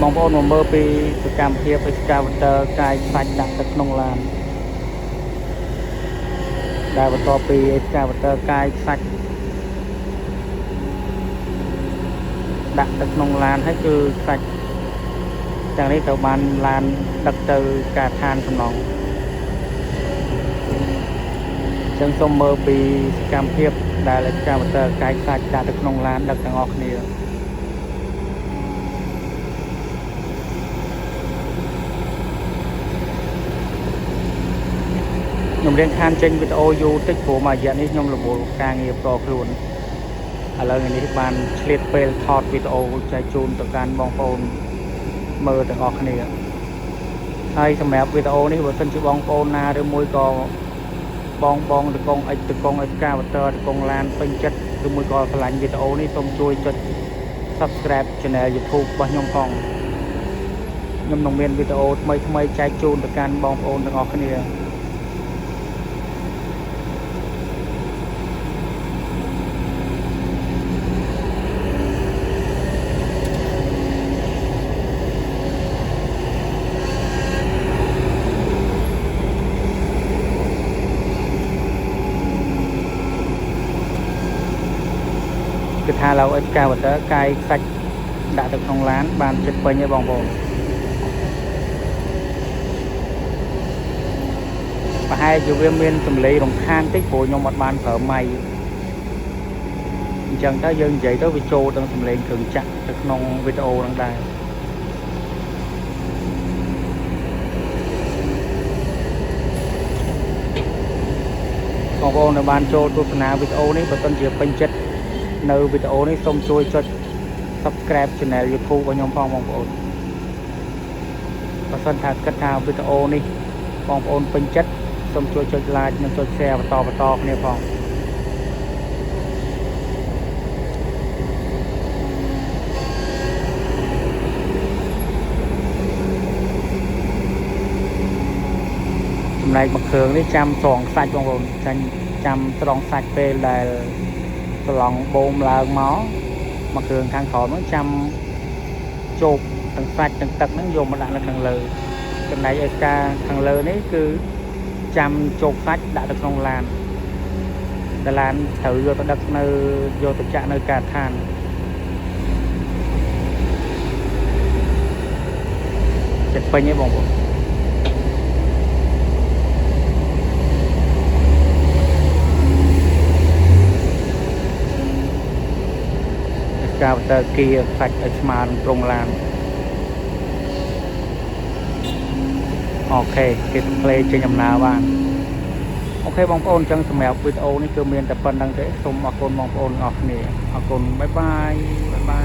มองโอนเมื่อปีสกรรมเพียบไปสกรรมเตอร์กายสัจจะตะนงลานได้บต่อปีสกรรมเตอร์กายสัจดักตะนงลานให้คือสัจจากนี้ตัวบานลานดักเตอร์กาทานสนองจังสมเมื่อปีสกรรมเพียบได้สกรรมเตอร์กายสัจจะตะนงลานดักต่างออกเนี่ยยมเรียนคานเจนวิดีโอยูติดผมมาเยอะนี่ยมระบบการเงียบรอครูนอะไรอย่างนี้บานเคลียร์เปลทอดวิดีโอใจจูนต่อการมองโอนเมื่อต่างออกเนี่ยให้สมัยวิดีโอนี้ว่าเป็นชื่อบองโอนนาหรือมวยกอบองตะกงไอตะกงไอกาบัตเตอร์ตะกงลานเป็นจัดหรือมวยกอสลันวิดีโอนี้ส้มช่วยจด subscribe channel YouTube របស់ខ្ញុំផងខ្ញុំនឹងមានវីដេអូថ្មីៗចែកជូនទៅកាន់បងប្អូនទាំងអស់គ្នាគឺថាเราអិចកាវតើកាយសាច់ដាក់ទៅក្នុងឡានបានចិត្តពេញហើយបងប្អូនប្រហែលជាវាមានសម្លេងរំខានតិចព្រោះខ្ញុំអត់បានប្រើម៉ៃអញ្ចឹងទៅយើងនិយាយទៅវាចូលទាំងសម្លេងគ្រឿងចាក់ទៅក្នុងវីដេអូហ្នឹងដែរបងប្អូនដែលបានចូលទស្សនាវីដេអូនេះបើសិនជាពេញចិត្តនៅវីដេអូនេះសូមជួយចុច subscribe channel YouTube របស់ខ្ញុំផងបងប្អូនបើសិនថាគិតថាវីដេអូនេះបងប្អូនពេញចិត្តសូមជួយចុច like និងចុច share បន្តគ្នាផងចំណែកមកគ្រឿងនេះចាំស្រង់សាច់បងប្អូនចាំស្រង់សាច់ពេលដែលប្រឡងបូមឡើងមកគ្រឿងខាងក្រោមហ្នឹងចាំជោគទាំងសាច់ទាំងទឹកហ្នឹងយកមកដាក់នៅខាងលើចំណែកឯការខាងលើនេះគឺចាំជោគសាច់ដាក់ទៅក្នុងឡានតែឡានត្រូវយកទៅដឹកនៅយកទៅចាក់នៅការដ្ឋានចិត្តពេញទេបងប្អូនការតើគៀសាច់ឲ្យស្មើនឹងត្រង់ឡានអូខេគេទៅ play ចេញដំណើរបានអូខេបងប្អូនអញ្ចឹងសម្រាប់វីដេអូនេះគឺមានតែប៉ុណ្្នឹងទេសូមអរគុណបងប្អូនទាំងអស់គ្នាអរគុណបាយបាយ